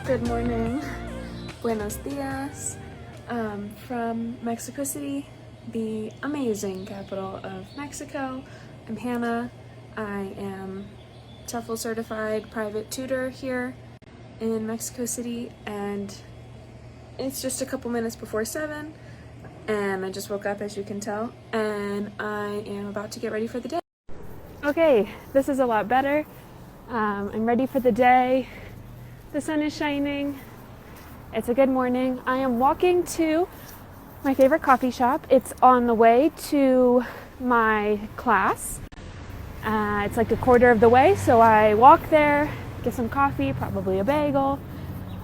Good morning. Buenos dias. From Mexico City, the amazing capital of Mexico. I'm Hannah. I am TEFL certified private tutor here in Mexico City, and it's just a couple minutes before 7, and I just woke up, as you can tell, and I am about to get ready for the day. Okay, this is a lot better. I'm ready for the day. The sun is shining. It's a good morning. I am walking to my favorite coffee shop. It's on the way to my class. It's like a quarter of the way, so I walk there, get some coffee, probably a bagel,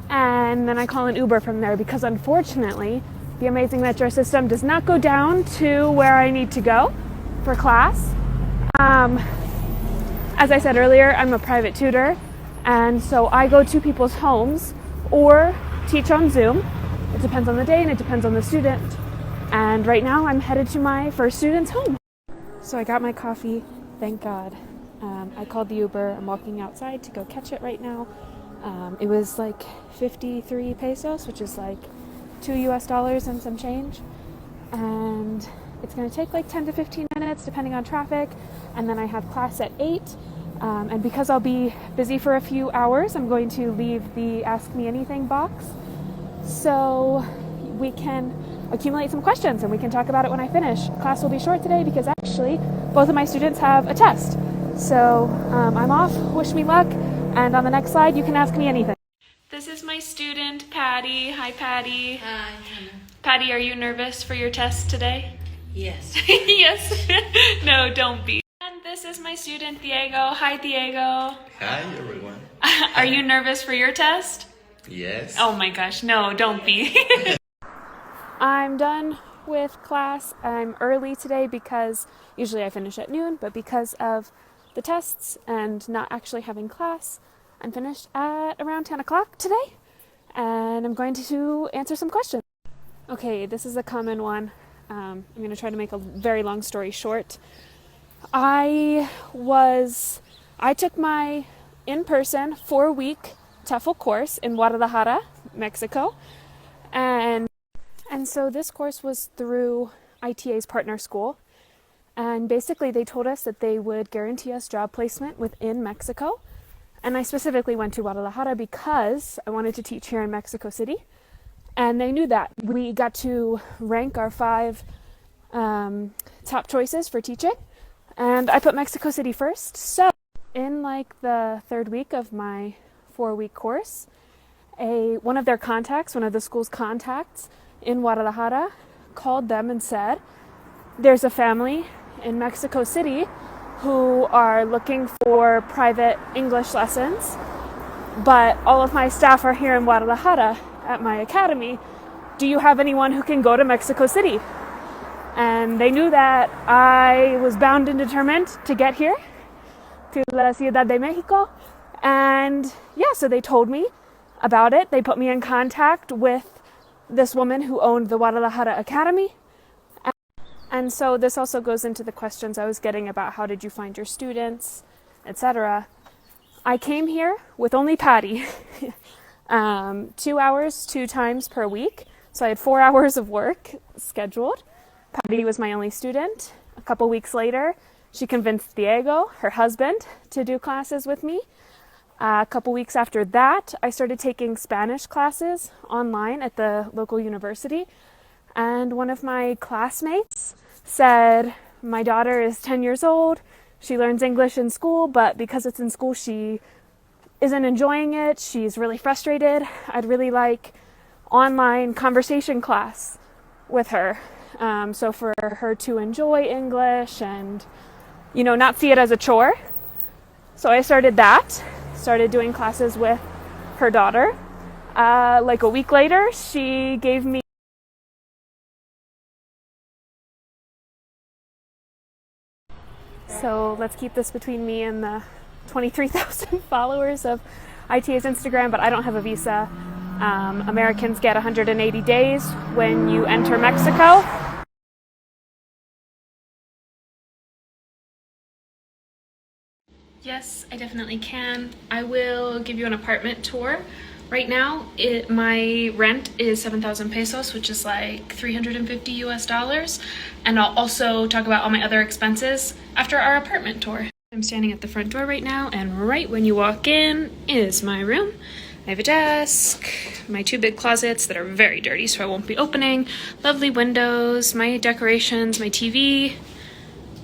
and then I call an Uber from there because unfortunately the amazing metro system does not go down to where I need to go for class. As I said earlier, I'm a private tutor, and so I go to people's homes or teach on Zoom. It depends on the day and it depends on the student. And right now I'm headed to my first student's home. So I got my coffee, thank God. I called the Uber. I'm walking outside to go catch it right now. It was like 53 pesos, which is like $2 and some change. And it's going to take like 10 to 15 minutes depending on traffic. And then I have class at 8. And because I'll be busy for a few hours, I'm going to leave the Ask Me Anything box so we can accumulate some questions and we can talk about it when I finish. Class will be short today because actually both of my students have a test. So I'm off. Wish me luck. And on the next slide, you can ask me anything. This is my student, Patty. Hi, Patty. Hi, Hannah. Patty, are you nervous for your test today? Yes. Yes. No, don't be. And this is my student, Diego. Hi, Diego. Hi, everyone. Are you nervous for your test? Yes. Oh my gosh, no, don't be. I'm done with class. I'm early today because usually I finish at noon, but because of the tests and not actually having class, I'm finished at around 10 o'clock today, and I'm going to answer some questions. Okay, this is a common one. I'm going to try to make a very long story short. I took my in-person 4-week TEFL course in Guadalajara, Mexico, and so this course was through ITA's partner school, and basically they told us that they would guarantee us job placement within Mexico, and I specifically went to Guadalajara because I wanted to teach here in Mexico City, and they knew that. We got to rank our 5 top choices for teaching, and I put Mexico City first. So in like the 3rd week of my 4-week course, one of the school's contacts in Guadalajara called them and said, there's a family in Mexico City who are looking for private English lessons, but all of my staff are here in Guadalajara at my academy. Do you have anyone who can go to Mexico City? And they knew that I was bound and determined to get here to la Ciudad de Mexico. And yeah, so they told me about it. They put me in contact with this woman who owned the Guadalajara Academy. And so this also goes into the questions I was getting about how did you find your students, etc. I came here with only Patty, 2 hours, 2 times per week. So I had 4 hours of work scheduled. Patty was my only student. A couple weeks later, she convinced Diego, her husband, to do classes with me. A couple weeks after that, I started taking Spanish classes online at the local university. And one of my classmates said, my daughter is 10 years old. She learns English in school, but because it's in school, she isn't enjoying it. She's really frustrated. I'd really like online conversation class with her. So for her to enjoy English and, not see it as a chore. So I started doing classes with her daughter. Like a week later, she gave me So let's keep this between me and the 23,000 followers of ITA's Instagram, but I don't have a visa. Americans get 180 days when you enter Mexico. Yes, I definitely can. I will give you an apartment tour Right now, my rent is 7,000 pesos, which is like $350 US. And I'll also talk about all my other expenses after our apartment tour. I'm standing at the front door right now, and right when you walk in is my room. I have a desk, my 2 big closets that are very dirty, so I won't be opening, lovely windows, my decorations, my TV,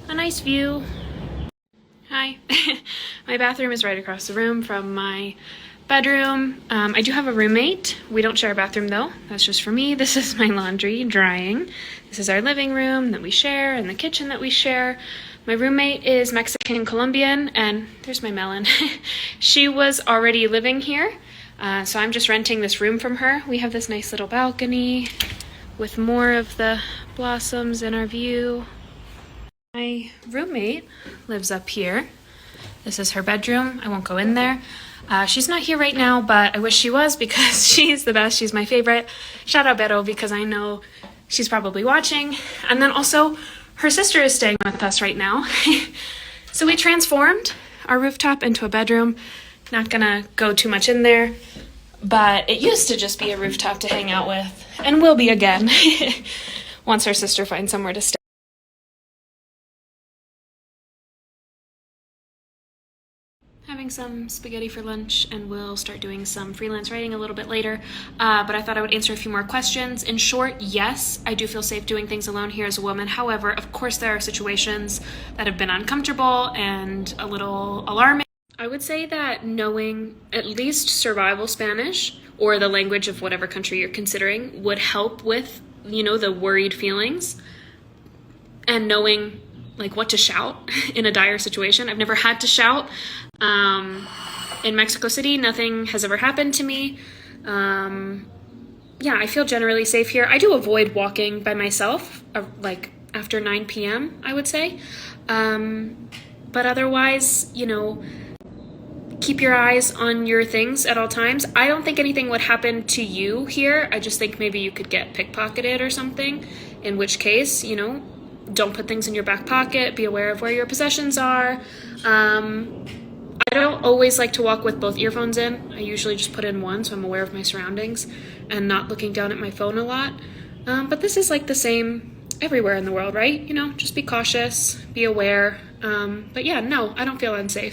a nice view. Hi. My bathroom is right across the room from my bedroom. I do have a roommate. We don't share a bathroom though. That's just for me. This is my laundry drying. This is our living room that we share and the kitchen that we share. My roommate is Mexican Colombian, and there's my melon. She was already living here, so I'm just renting this room from her. We have this nice little balcony with more of the blossoms in our view. My roommate lives up here. This is her bedroom. I won't go in there. She's not here right now, but I wish she was because she's the best. She's my favorite. Shout out Beto because I know she's probably watching. And then also her sister is staying with us right now. So we transformed our rooftop into a bedroom. Not gonna go too much in there, but it used to just be a rooftop to hang out with and will be again once her sister finds somewhere to stay. Having some spaghetti for lunch, and we'll start doing some freelance writing a little bit later, but I thought I would answer a few more questions. In short, yes, I do feel safe doing things alone here as a woman. However, of course, there are situations that have been uncomfortable and a little alarming. I would say that knowing at least survival Spanish or the language of whatever country you're considering would help with, the worried feelings, and knowing like what to shout in a dire situation. I've never had to shout. In Mexico City, nothing has ever happened to me. I feel generally safe here. I do avoid walking by myself, like after 9 p.m., I would say. But otherwise, keep your eyes on your things at all times. I don't think anything would happen to you here. I just think maybe you could get pickpocketed or something, in which case, don't put things in your back pocket. Be aware of where your possessions are. I don't always like to walk with both earphones in. I usually just put in one so I'm aware of my surroundings and not looking down at my phone a lot. But this is like the same everywhere in the world, right? Just be cautious, be aware. But yeah, no, I don't feel unsafe.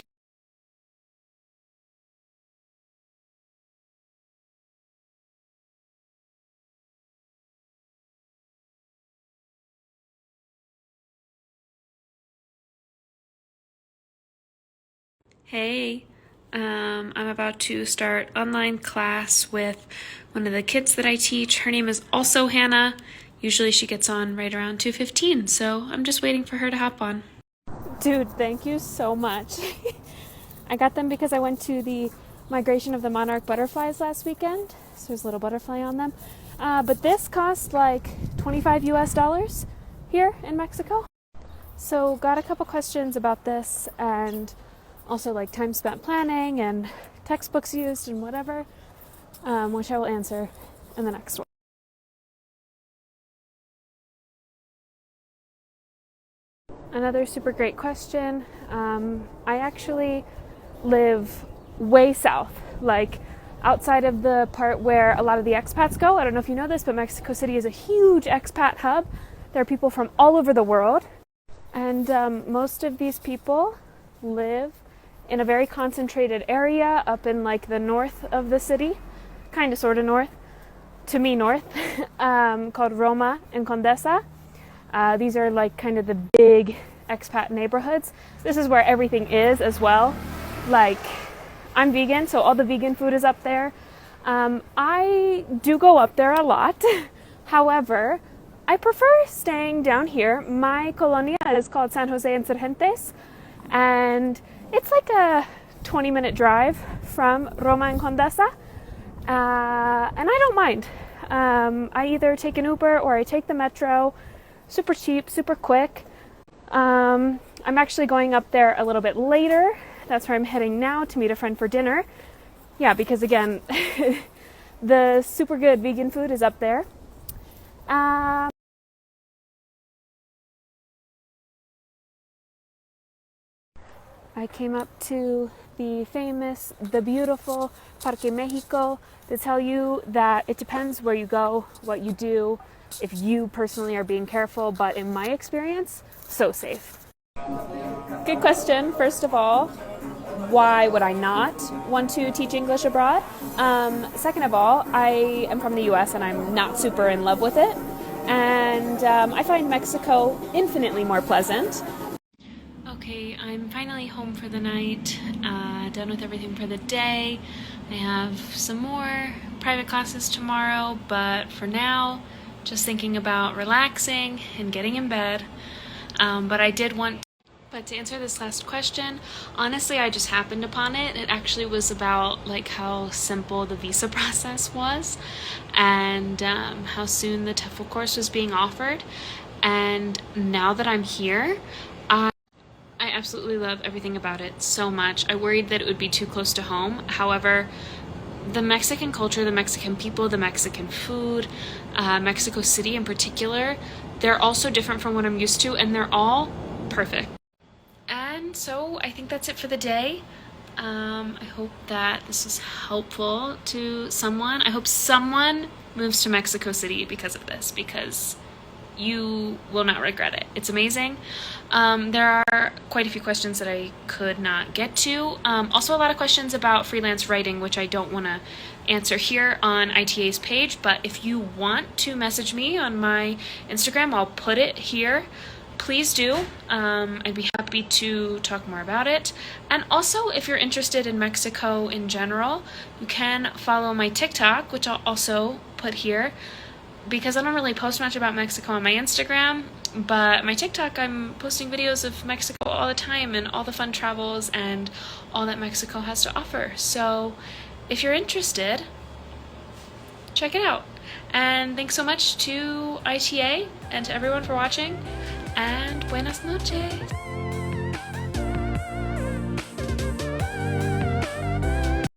Hey, I'm about to start online class with one of the kids that I teach. Her name is also Hannah. Usually she gets on right around 2:15, so I'm just waiting for her to hop on. Dude, thank you so much. I got them because I went to the migration of the monarch butterflies last weekend, so there's a little butterfly on them. But this cost like $25 US here in Mexico. So got a couple questions about this, and also like time spent planning and textbooks used and whatever, which I will answer in the next one. Another super great question. I actually live way south, like outside of the part where a lot of the expats go. I don't know if you know this, but Mexico City is a huge expat hub. There are people from all over the world, and most of these people live in a very concentrated area up in like the north of the city, kind of sort of north, to me north, called Roma and Condesa. These are like kind of the big expat neighborhoods. This is where everything is as well. Like, I'm vegan, so all the vegan food is up there. I do go up there a lot. However, I prefer staying down here. My colonia is called San Jose Insurgentes, and it's like a 20-minute drive from Roma and Condesa, and I don't mind. I either take an Uber or I take the metro. Super cheap, super quick. I'm actually going up there a little bit later. That's where I'm heading now to meet a friend for dinner. Yeah, because again, the super good vegan food is up there. I came up to the famous, the beautiful Parque Mexico to tell you that it depends where you go, what you do, if you personally are being careful, but in my experience, so safe. Good question. First of all, why would I not want to teach English abroad? Second of all, I am from the US and I'm not super in love with it. And I find Mexico infinitely more pleasant. Okay, I'm finally home for the night, done with everything for the day. I have some more private classes tomorrow, but for now, just thinking about relaxing and getting in bed. But to answer this last question, honestly, I just happened upon it. It actually was about like how simple the visa process was and how soon the TEFL course was being offered. And now that I'm here, I absolutely love everything about it so much. I worried that it would be too close to home. However, the Mexican culture, the Mexican people, the Mexican food, Mexico City in particular, they're all so different from what I'm used to, and they're all perfect. And so I think that's it for the day. I hope that this was helpful to someone. I hope someone moves to Mexico City because of this, because you will not regret it. It's amazing. There are quite a few questions that I could not get to. Also a lot of questions about freelance writing, which I don't want to answer here on ITA's page, but if you want to message me on my Instagram, I'll put it here. Please do. I'd be happy to talk more about it. And also, if you're interested in Mexico in general, you can follow my TikTok, which I'll also put here, because I don't really post much about Mexico on my Instagram, but my TikTok, I'm posting videos of Mexico all the time and all the fun travels and all that Mexico has to offer. So if you're interested, check it out. And thanks so much to ITA and to everyone for watching. And buenas noches.